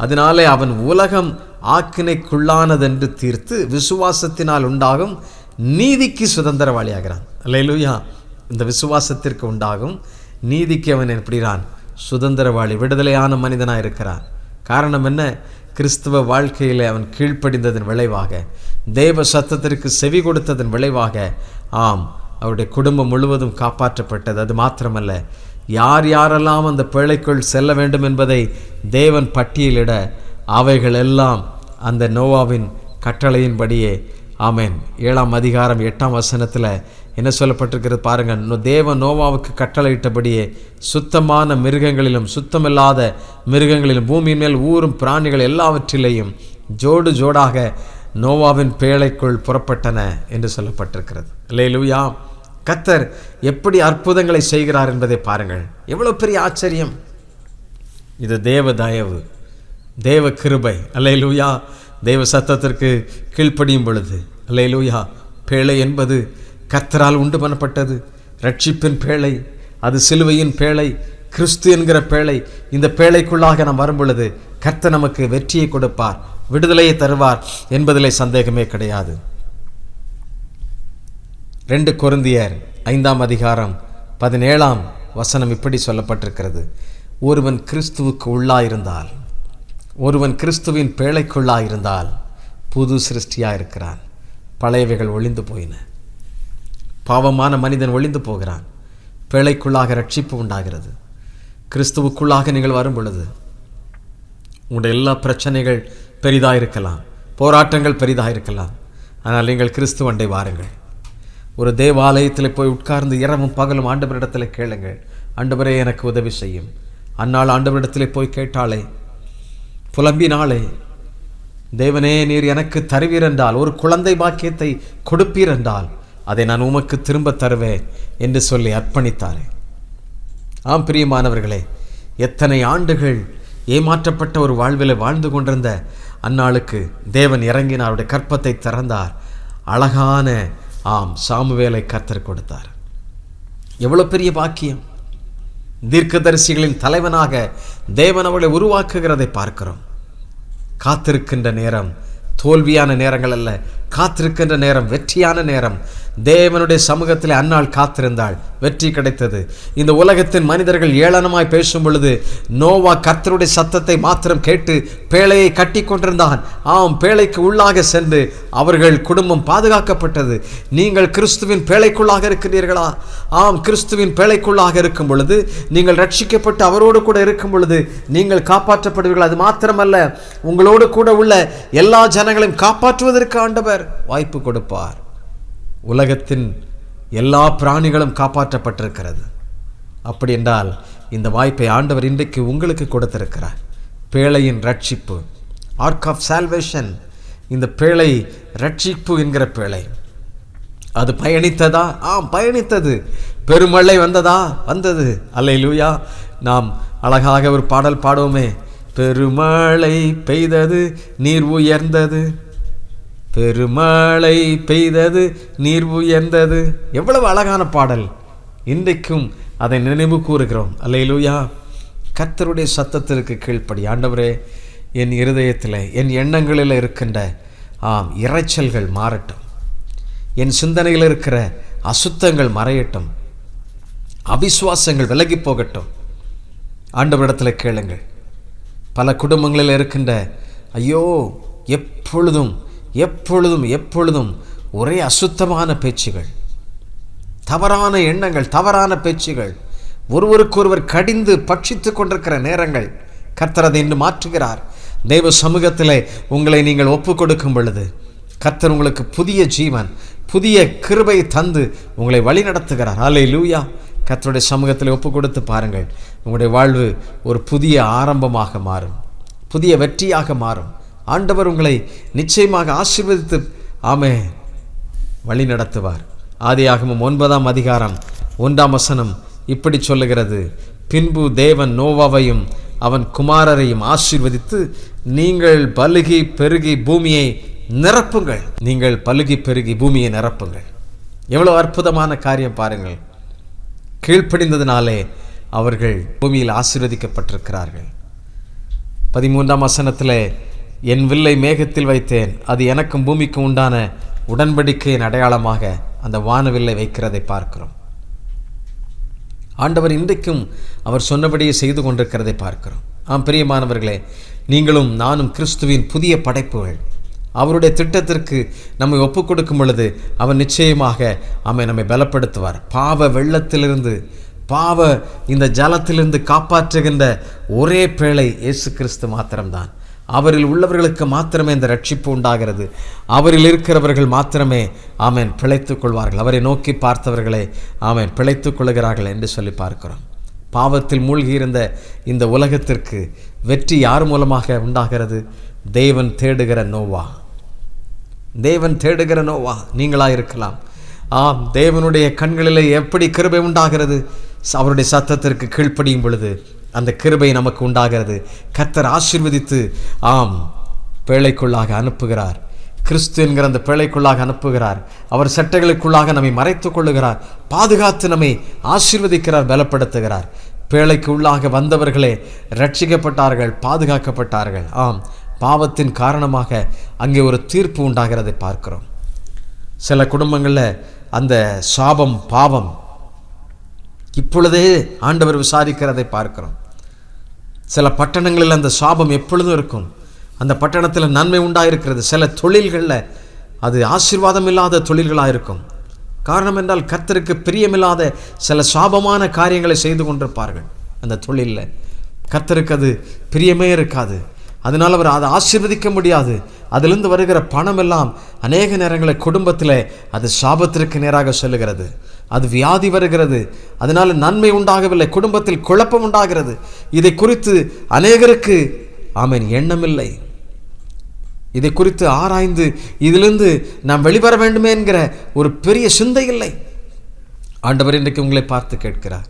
அதனாலே அவன் உலகம் ஆக்கினைக்குள்ளானதென்று தீர்த்து விசுவாசத்தினால் உண்டாகும் நீதிக்கு சுதந்திரவாளியாகிறான். அல்லேலூயா. இந்த விசுவாசத்திற்கு உண்டாகும் நீதிக்கு அவன் எப்படிறான்? சுதந்திரவாளி, விடுதலையான மனிதனாக இருக்கிறான். காரணம் என்ன? கிறிஸ்துவ வாழ்க்கையில் அவன் கீழ்ப்படிந்ததன் விளைவாக, தேவ சத்தத்திற்கு செவி கொடுத்ததன் விளைவாக அவருடைய குடும்பம் முழுவதும் காப்பாற்றப்பட்டது. அது மாத்திரமல்ல, யார் யாரெல்லாம் அந்த பேழைக்குள் செல்ல வேண்டும் என்பதை தேவன் பட்டியலிட அவைகள் எல்லாம் அந்த நோவாவின் கட்டளையின்படியே. ஆமென். 7ஆம் அதிகாரம் 8ஆம் வசனத்தில் என்ன சொல்லப்பட்டிருக்கிறது பாருங்கள். தேவன் நோவாவுக்கு கட்டளையிட்டபடியே சுத்தமான மிருகங்களிலும் சுத்தமில்லாத மிருகங்களிலும் பூமியின் மேல் ஊறும் பிராணிகள் எல்லாவற்றிலேயும் ஜோடு ஜோடாக நோவாவின் பேழைக்குள் புறப்பட்டன என்று சொல்லப்பட்டிருக்கிறது. அல்லேலூயா. கர்த்தர் எப்படி அற்புதங்களை செய்கிறார் என்பதை பாருங்கள். எவ்வளவு பெரிய ஆச்சரியம்! இது தேவ தயவு, தேவ கிருபை. அல்லேலூயா. தேவ சத்தத்திற்கு கீழ்ப்படியும் பொழுது, அல்லேலூயா, பேழை என்பது கர்த்தரால் உண்டு பண்ணப்பட்டது. ரட்சிப்பின் பேழை, அது சிலுவையின் பேழை, கிறிஸ்து என்கிற பேழை. இந்த பேழைக்குள்ளாக நாம் வரும் பொழுது கர்த்தர் நமக்கு வெற்றியை கொடுப்பார், விடுதலையை தருவார் என்பதிலே சந்தேகமே கிடையாது. 2 கொரிந்தியர் 5ஆம் அதிகாரம் 17ஆம் வசனம் இப்படி சொல்லப்பட்டிருக்கிறது. ஒருவன் கிறிஸ்துவுக்கு உள்ளாயிருந்தால், ஒருவன் கிறிஸ்துவின் பேழைக்குள்ளாயிருந்தால் புது சிருஷ்டியாக இருக்கிறான். பழையவைகள் ஒளிந்து போயின. பாவமான மனிதன் ஒளிந்து போகிறான். பிழைக்குள்ளாக ரட்சிப்பு உண்டாகிறது. கிறிஸ்துவுக்குள்ளாக நீங்கள் வரும் பொழுது உங்களுடைய எல்லா பிரச்சனைகள் பெரிதாக இருக்கலாம், போராட்டங்கள் பெரிதாக இருக்கலாம். ஆனால் நீங்கள் கிறிஸ்துவண்டை வாருங்கள். ஒரு தேவாலயத்தில் போய் உட்கார்ந்து இரவும் பகலும் ஆண்டவரிடத்தில் கேளுங்கள், ஆண்டவரே எனக்கு உதவி செய்யும். அந்நாள் ஆண்டவரிடத்தில் போய் கேட்டாலே, புலம்பினாலே, தேவனே நீர் எனக்கு தருவீர் என்றால், ஒரு குழந்தை பாக்கியத்தை கொடுப்பீர் என்றால் அதை நான் உமக்கு திரும்ப தருவேன் என்று சொல்லி அர்ப்பணித்தாரே. ஆம் பிரியமானவர்களே, எத்தனை ஆண்டுகள் ஏமாற்றப்பட்ட ஒரு வாழ்வில் வாழ்ந்து கொண்டிருந்த அந்நாளுக்கு தேவன் இறங்கினார், அவருடைய கற்பத்தை திறந்தார். அழகான சாமுவேலை கர்த்தர் கொடுத்தார். எவ்வளவு பெரிய பாக்கியம்! தீர்க்கதரிசிகளின் தலைவனாக தேவன் அவளை உருவாக்குகிறதை பார்க்கிறோம். காத்திருக்கின்ற நேரம் தோல்வியான நேரங்கள் அல்ல, காத்திருக்கின்ற நேரம் வெற்றியான நேரம். தேவனுடைய சமூகத்தில் அந்நாள் காத்திருந்தாள், வெற்றி கிடைத்தது. இந்த உலகத்தின் மனிதர்கள் ஏளனமாய் பேசும் பொழுது நோவா கர்த்தருடைய சத்தத்தை மாத்திரம் கேட்டு பேழையை கட்டி கொண்டிருந்தான். பேழைக்கு உள்ளாக சென்று அவர்கள் குடும்பம் பாதுகாக்கப்பட்டது. நீங்கள் கிறிஸ்துவின் பேழைக்குள்ளாக இருக்கிறீர்களா? கிறிஸ்துவின் பேழைக்குள்ளாக இருக்கும் பொழுது, நீங்கள் ரட்சிக்கப்பட்டு அவரோடு கூட இருக்கும் பொழுது நீங்கள் காப்பாற்றப்படுவீர்கள். அது மாத்திரமல்ல, உங்களோடு கூட உள்ள எல்லா ஜனங்களையும் காப்பாற்றுவதற்கு ஆண்டவர் வாய்ப்பு கொடுப்பார். உலகத்தின் எல்லா பிராணிகளும் காப்பாற்றப்பட்டிருக்கிறது. அப்படி என்றால் இந்த வாய்ப்பை ஆண்டவர் இன்றைக்கு உங்களுக்கு கொடுத்திருக்கிறார். பேழையின் ரட்சிப்பு, ஆர்க் ஆஃப் சால்வேஷன். இந்த பேழை ரட்சிப்பு என்கிற பேழை அது பயணித்ததா? பயணித்தது. பெருமழை வந்ததா? வந்தது. அல்லேலூயா. நாம் அழகாக ஒரு பாடல் பாடுவோமே, பெருமழை பெய்தது நீர் உயர்ந்தது, பெருமழை பெய்தது நீர் உயர்ந்தது. எவ்வளவு அழகான பாடல்! இன்றைக்கும் அதை நினைவு கூறுகிறோம். அல்லேலூயா. கர்த்தருடைய சத்தத்திற்கு கீழ்ப்படி, ஆண்டவரே என் இருதயத்தில் என் எண்ணங்களில் இருக்கின்ற இரைச்சல்கள் மாறட்டும், என் சிந்தனையில் இருக்கிற அசுத்தங்கள் மறையட்டும், அவிசுவாசங்கள் விலகி போகட்டும். ஆண்டவரிடத்தில் கேளுங்கள். பல குடும்பங்களில் இருக்கின்ற ஐயோ எப்பொழுதும் எப்பொழுதும் எப்பொழுதும் ஒரே அசுத்தமான பேச்சுகள், தவறான எண்ணங்கள், தவறான பேச்சுகள், ஒருவருக்கொருவர் கடிந்து பட்சித்து கொண்டிருக்கிற நேரங்கள். கர்த்தர் அதை இன்று மாற்றுகிறார். தெய்வ சமூகத்தில் உங்களை நீங்கள் ஒப்பு கொடுக்கும் பொழுது கர்த்தர் உங்களுக்கு புதிய ஜீவன், புதிய கிருபை தந்து உங்களை வழி நடத்துகிறார். அல்லேலூயா. கர்த்தருடைய சமூகத்தில் ஒப்பு கொடுத்து பாருங்கள். உங்களுடைய வாழ்வு ஒரு புதிய ஆரம்பமாக மாறும், புதிய வெற்றியாக மாறும். ஆண்டவர் உங்களை நிச்சயமாக ஆசீர்வதித்து வழி நடத்துவார். ஆதியாகமம் 9ஆம் அதிகாரம் 1ஆம் வசனம் இப்படி சொல்லுகிறது, பின்பு தேவன் நோவாவையும் அவன் குமாரரையும் ஆசீர்வதித்து, நீங்கள் பலுகி பெருகி பூமியை நிரப்புங்கள். நீங்கள் பலுகி பெருகி பூமியை நிரப்புங்கள். எவ்வளவு அற்புதமான காரியம் பாருங்கள். கீழ்ப்படிந்ததினாலே அவர்கள் பூமியில் ஆசீர்வதிக்கப்பட்டிருக்கிறார்கள். 13ஆம் வசனத்தில், என் வில்லை மேகத்தில் வைத்தேன், அது எனக்கும் பூமிக்கும் உண்டான உடன்படிக்கையின் அடையாளமாக அந்த வானவில்லை வைக்கிறதை பார்க்கிறோம். ஆண்டவர் இன்றைக்கும் அவர் சொன்னபடியே செய்து கொண்டிருக்கிறதை பார்க்கிறோம். பிரியமானவர்களே, நீங்களும் நானும் கிறிஸ்துவின் புதிய படைப்புகள். அவருடைய திட்டத்திற்கு நம்மை ஒப்புக் கொடுக்கும் பொழுது அவர் நிச்சயமாக நம்மை பலப்படுத்துவார். பாவ வெள்ளத்திலிருந்து, பாவ இந்த ஜலத்திலிருந்து காப்பாற்றுகின்ற ஒரே பேழை இயேசு கிறிஸ்து மாத்திரம்தான். அவரில் உள்ளவர்களுக்கு மாத்திரமே இந்த ரட்சிப்பு உண்டாகிறது. அவரில் இருக்கிறவர்கள் மாத்திரமே பிழைத்துக் கொள்வார்கள். அவரை நோக்கி பார்த்தவர்களே பிழைத்துக் கொள்கிறார்கள் என்று சொல்லி பார்க்கிறோம். பாவத்தில் மூழ்கியிருந்த இந்த உலகத்திற்கு வெற்றி யார் மூலமாக உண்டாகிறது? தேவன் தேடுகிற நோவா. தேவன் தேடுகிற நோவா நீங்களாக இருக்கலாம். தேவனுடைய கண்களிலே எப்படி கிருபை உண்டாகிறது? அவருடைய சத்தத்திற்கு கீழ்ப்படியும் பொழுது அந்த கிருபை நமக்கு உண்டாகிறது. கர்த்தர் ஆசீர்வதித்து பேழைக்குள்ளாக அனுப்புகிறார். கிறிஸ்து என்கிற அந்த பேழைக்குள்ளாக அனுப்புகிறார். அவர் சட்டைகளுக்குள்ளாக நம்மை மறைத்துக் கொள்ளுகிறார், பாதுகாத்து நம்மை ஆசீர்வதிக்கிறார், பலப்படுத்துகிறார். பேழைக்கு உள்ளாக வந்தவர்களே ரட்சிக்கப்பட்டார்கள், பாதுகாக்கப்பட்டார்கள். பாவத்தின் காரணமாக அங்கே ஒரு தீர்ப்பு உண்டாகிறதை பார்க்கிறோம். சில குடும்பங்களில் அந்த சாபம், பாவம் இப்பொழுதே ஆண்டவர் விசாரிக்கிறதை பார்க்கிறோம். சில பட்டணங்களில் அந்த சாபம் எப்பொழுதும் இருக்கும். அந்த பட்டணத்தில் நன்மை உண்டாயிருக்கிறது. சில தொழில்களில் அது ஆசீர்வாதம் இல்லாத தொழில்களாக இருக்கும். காரணம் என்றால் கர்த்தருக்கு பிரியமில்லாத சில சாபமான காரியங்களை செய்து கொண்டிருப்பார்கள். அந்த தொழிலில் கர்த்தருக்கு அது பிரியமே இருக்காது. அதனால் அவர் அதை ஆசீர்வதிக்க முடியாது. அதிலிருந்து வருகிற பணம் எல்லாம் அநேக நேரங்களில் குடும்பத்தில் அது சாபத்திற்கு நேராக செல்லுகிறது. அது வியாதி வருகிறது. அதனால் நன்மை உண்டாகவில்லை, குடும்பத்தில் குழப்பம் உண்டாகிறது. இதை குறித்து அநேகருக்கு எண்ணமில்லை. இதை குறித்து ஆராய்ந்து இதிலிருந்து நாம் வெளிவர வேண்டுமே என்கிற ஒரு பெரிய சிந்தை இல்லை. ஆண்டவர் இன்றைக்கு உங்களை பார்த்து கேட்கிறார்,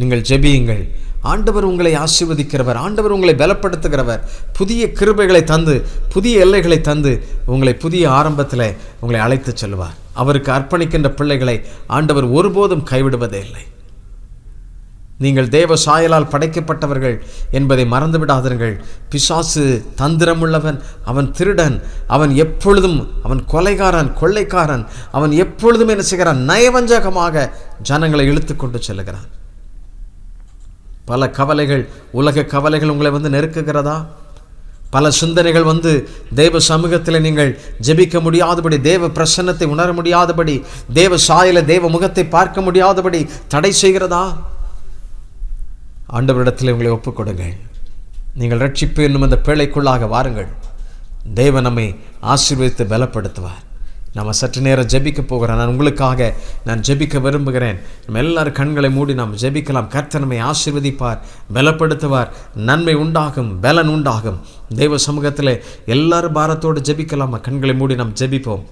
நீங்கள் ஜெபியுங்கள். ஆண்டவர் உங்களை ஆசீர்வதிக்கிறவர், ஆண்டவர் உங்களை பலப்படுத்துகிறவர், புதிய கிருபைகளை தந்து புதிய எல்லைகளை தந்து உங்களை புதிய ஆரம்பத்தில் உங்களை அழைத்து செல்வார். அவருக்கு அர்ப்பணிக்கின்ற பிள்ளைகளை ஆண்டவர் ஒருபோதும் கைவிடுவதே இல்லை. நீங்கள் தேவ சாயலால் படைக்கப்பட்டவர்கள் என்பதை மறந்து விடாதீர்கள். பிசாசு தந்திரமுள்ளவன், அவன் திருடன், அவன் எப்பொழுதும் அவன் கொலைகாரன், கொள்ளைக்காரன். அவன் எப்பொழுதும் என்ன செய்கிறான்? நயவஞ்சகமாக ஜனங்களை இழுத்து கொண்டு செல்லுகிறான். பல கவலைகள், உலக கவலைகள் உங்களை நெருக்குகிறதா? பல சிந்தனைகள் தேவ சமூகத்தில் நீங்கள் ஜெபிக்க முடியாதபடி, தேவ பிரசன்னத்தை உணர முடியாதபடி, தேவ சாயல தேவ முகத்தை பார்க்க முடியாதபடி தடை செய்கிறதா? ஆண்டவரிடத்தில் உங்களை ஒப்புக்கொடுங்கள். நீங்கள் ரட்சிப்பு என்னும் அந்த பேழைக்குள்ளாக வாருங்கள். தேவன் நம்மை ஆசீர்வதித்து பலப்படுத்துவார். நம்ம சற்று நேரம் ஜெபிக்க போகிறோம். நான் ஜெபிக்க விரும்புகிறேன். நம்ம எல்லாரும் கண்களை மூடி நாம் ஜெபிக்கலாம். கர்த்தர் நம்மை ஆசீர்வதிப்பார், பலப்படுத்துவார், நன்மை உண்டாகும், பலன் உண்டாகும். தெய்வ சமூகத்தில் எல்லாரும் பாரத்தோடு ஜெபிக்கலாம். கண்களை மூடி நாம் ஜெபிப்போம்.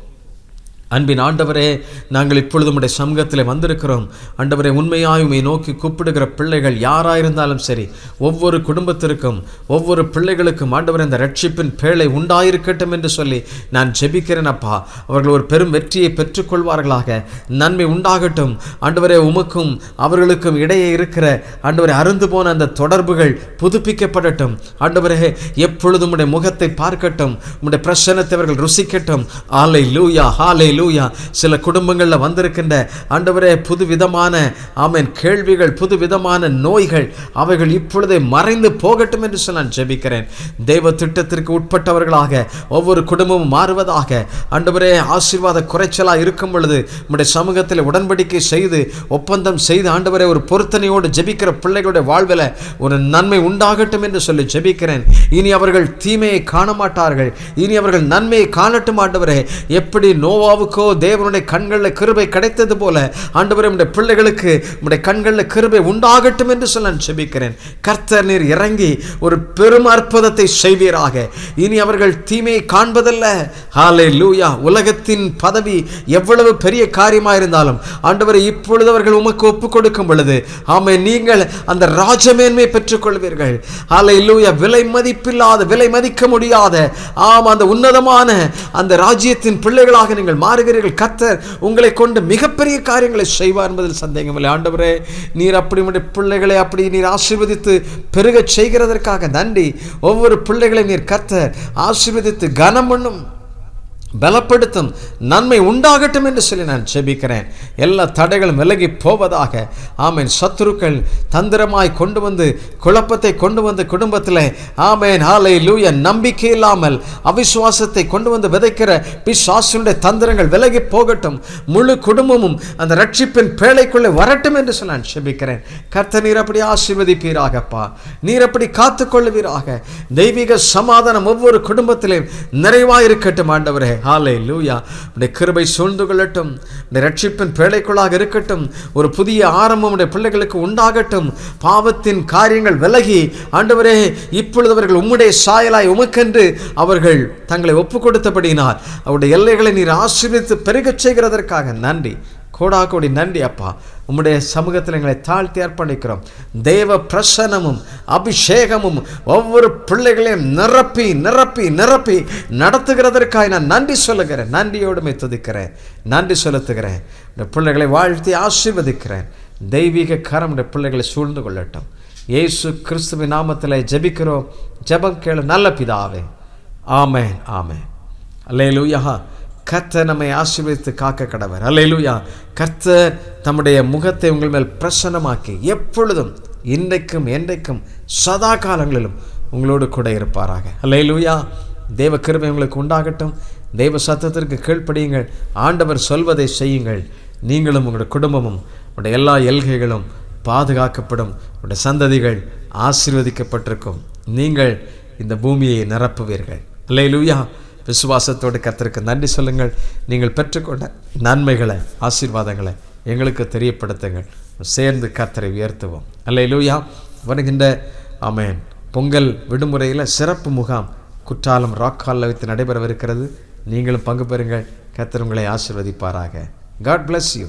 அன்பின் ஆண்டவரே, நாங்கள் இப்பொழுது உம்முடைய சமூகத்தில் வந்திருக்கிறோம். ஆண்டவரே, உண்மையாய் உம்மை நோக்கி கூப்பிடுகிற பிள்ளைகள் யாராயிருந்தாலும் சரி, ஒவ்வொரு குடும்பத்திற்கும் ஒவ்வொரு பிள்ளைகளுக்கும் ஆண்டவரே இந்த ரட்சிப்பின் பேழை உண்டாயிருக்கட்டும் என்று சொல்லி நான் ஜெபிக்கிறேன் அப்பா. அவர்கள் ஒரு பெரும் வெற்றியை பெற்றுக்கொள்வார்களாக. நன்மை உண்டாகட்டும் ஆண்டவரே. உமக்கும் அவர்களுக்கும் இடையே இருக்கிற ஆண்டவரே அருந்து போன அந்த தொடர்புகள் புதுப்பிக்கப்படட்டும் ஆண்டவரே. எப்பொழுதும் உம்முடைய முகத்தை பார்க்கட்டும், உம்முடைய பிரசன்னத்தை அவர்கள் ருசிக்கட்டும். ஹல்லேலூயா, ஹல்லேலூயா. சில குடும்பங்களில் வந்திருக்கின்ற ஆண்டவரே புது விதமான கேள்விகள், புது விதமான நோய்கள், அவைகள் இப்பொழுதே மறைந்து போகட்டும் என்று நான் ஜெபிக்கிறேன். தெய்வ திட்டத்திற்கு உட்பட்டவர்களாக ஒவ்வொரு குடும்பமும் மாறுவதாக. ஆண்டவரே, ஆசீர்வாத குறைச்சலாக இருக்கும் பொழுது உம்முடைய சமூகத்தில் உடன்படிக்கை செய்து ஒப்பந்தம் செய்து ஆண்டவரே ஒரு பொருத்தனையோடு ஜெபிக்கிற பிள்ளைகளுடைய வாழ்வில் ஒரு நன்மை உண்டாகட்டும் என்று சொல்லி ஜெபிக்கிறேன். இனி அவர்கள் தீமையை காண மாட்டார்கள், இனி அவர்கள் நன்மையை காணட்டும் ஆண்டவரே. எப்படி நோவாவுக்கோ தேவனுடைய கண்களில் கிருபை கிடைத்தது போல ஆண்டவரே உம்முடைய பிள்ளைகளுக்கு உம்முடைய கண்களில் கிருபை உண்டாகட்டும் என்று சொல்ல நான் ஜெபிக்கிறேன். கர்த்தர் நீர் இறங்கி ஒரு பெரும் அற்புதத்தை செய்வீராக. இனி அவர்கள் தீமையை காண்பதல்ல. ஹல்லேலூயா. உலகத்தின் பதவி எவ்வளவு பெரிய காரியமாக இருந்தாலும் ஆண்டவரை இப்பொழுது அவர்கள் உமக்கு ஒப்புக் கொடுக்கும் பொழுது நீங்கள் அந்த ராஜமேன்மை பெற்றுக்கொள்வீர்கள். ஹல்லேலூயா. விலை மதிப்பில்லாத, விலை மதிக்க முடியாத அந்த உன்னதமான அந்த ராஜ்யத்தின் பிள்ளைகளாக நீங்கள் மாறுகிறீர்கள். கர்த்தர் உங்களை கொண்டு மிகப்பெரிய காரியங்களை செய்வார் என்பதில் சந்தேகமில்லை. ஆண்டவரே, நீர் அப்படி உடைய பிள்ளைகளை அப்படி நீர் ஆசீர்வதித்து பெருக செய்கிறதற்காக நன்றி. ஒவ்வொரு பிள்ளைகளை நீர் கர்த்தர் ஆசீர்வதித்து கனம் பண்ணும், பலப்படுத்தும், நன்மை உண்டாகட்டும் என்று சொல்லி நான் ஜெபிக்கிறேன். எல்லா தடைகளும் விலகி போவதாக. ஆமேன். சத்துருக்கள் தந்திரமாய் கொண்டு வந்து குழப்பத்தை கொண்டு வந்து குடும்பத்தில் ஹல்லேலூயா நம்பிக்கை இல்லாமல் அவிசுவாசத்தை கொண்டு வந்து விதைக்கிற பிசாசுடைய தந்திரங்கள் விலகி போகட்டும். முழு குடும்பமும் அந்த ரட்சிப்பின் பேழைக்குள்ளே வரட்டும் என்று சொல்லி நான் ஜெபிக்கிறேன். கர்த்தர் நீர் அப்படி ஆசீர்வதிப்பீராகப்பா, நீர் அப்படி காத்துக்கொள்ளுவீராக. தெய்வீக சமாதானம் ஒவ்வொரு குடும்பத்திலும் நிறைவாயிருக்கட்டும் ஆண்டவரே. ஹல்லேலூயா. உடைய கிருபை சூழ்ந்து கொள்ளட்டும், உடைய ரட்சிப்பின் பேழைக்குள்ளாக இருக்கட்டும். ஒரு புதிய ஆரம்பம் உடைய பிள்ளைகளுக்கு உண்டாகட்டும். பாவத்தின் காரியங்கள் விலகி ஆண்டவரே இப்பொழுது அவர்கள் உம்முடைய சாயலாய் உமக்கென்று அவர்கள் தங்களை ஒப்புக் கொடுத்தபடியினால் அவருடைய எல்லைகளை நீர் ஆசீர்வதித்து பெருகச் செய்கிறதற்காக நன்றி. கோடாகோடி நன்றி அப்பா. உம்முடைய சமூகத்தில் எங்களை தாழ்த்தி அர்ப்பணிக்கிறோம். தேவ பிரசன்னமும் அபிஷேகமும் ஒவ்வொரு பிள்ளைகளையும் நிரப்பி நிரப்பி நிரப்பி நடத்துகிறதற்காக நான் நன்றி சொல்லுகிறேன். நன்றியோடுமே துதிக்கிறேன், நன்றி செலுத்துகிறேன். இந்த பிள்ளைகளை வாழ்த்தி ஆசீர்வதிக்கிறேன். தெய்வீக கரம் இந்த பிள்ளைகளை சூழ்ந்து கொள்ளட்டும். இயேசு கிறிஸ்துவின் நாமத்தில் ஜெபிக்கிறோம். ஜெபம் கேளு நல்ல பிதாவே. ஆமென், ஆமென். அல்லேலூயா. கர்த்தர் நம்மை ஆசீர்வதித்து காக்க கடவர். அல்லேலூயா. கர்த்தர் தம்முடைய முகத்தை உங்கள் மேல் பிரசன்னமாக்கி எப்பொழுதும் இன்றைக்கும் என்றைக்கும் சதா காலங்களிலும் உங்களோடு கூட இருப்பாராக. அல்லேலூயா. தேவ கிருபை உங்களுக்கு உண்டாகட்டும். தெய்வ சத்தத்திற்கு கீழ்ப்படியுங்கள். ஆண்டவர் சொல்வதை செய்யுங்கள். நீங்களும் உங்களுடைய குடும்பமும் உங்களுடைய எல்லா எல்கைகளும் பாதுகாக்கப்படும். உங்களுடைய சந்ததிகள் ஆசீர்வதிக்கப்பட்டிருக்கும். நீங்கள் இந்த பூமியை நிரப்புவீர்கள். அல்லேலூயா. விசுவாசத்தோடு கர்த்தருக்கு நன்றி சொல்லுங்கள். நீங்கள் பெற்றுக்கொண்ட நன்மைகளை, ஆசீர்வாதங்களை எங்களுக்கு தெரியப்படுத்துங்கள். சேர்ந்து கர்த்தரை உயர்த்துவோம். அல்லேலூயா. வருகின்ற ஆமென் பொங்கல் விடுமுறையில் சிறப்பு முகாம் குற்றாலம் ராக் ஹாலில் வைத்து நடைபெறவிருக்கிறது. நீங்களும் பங்கு பெறுங்கள். கர்த்தர் உங்களை ஆசீர்வதிப்பாராக. God bless you.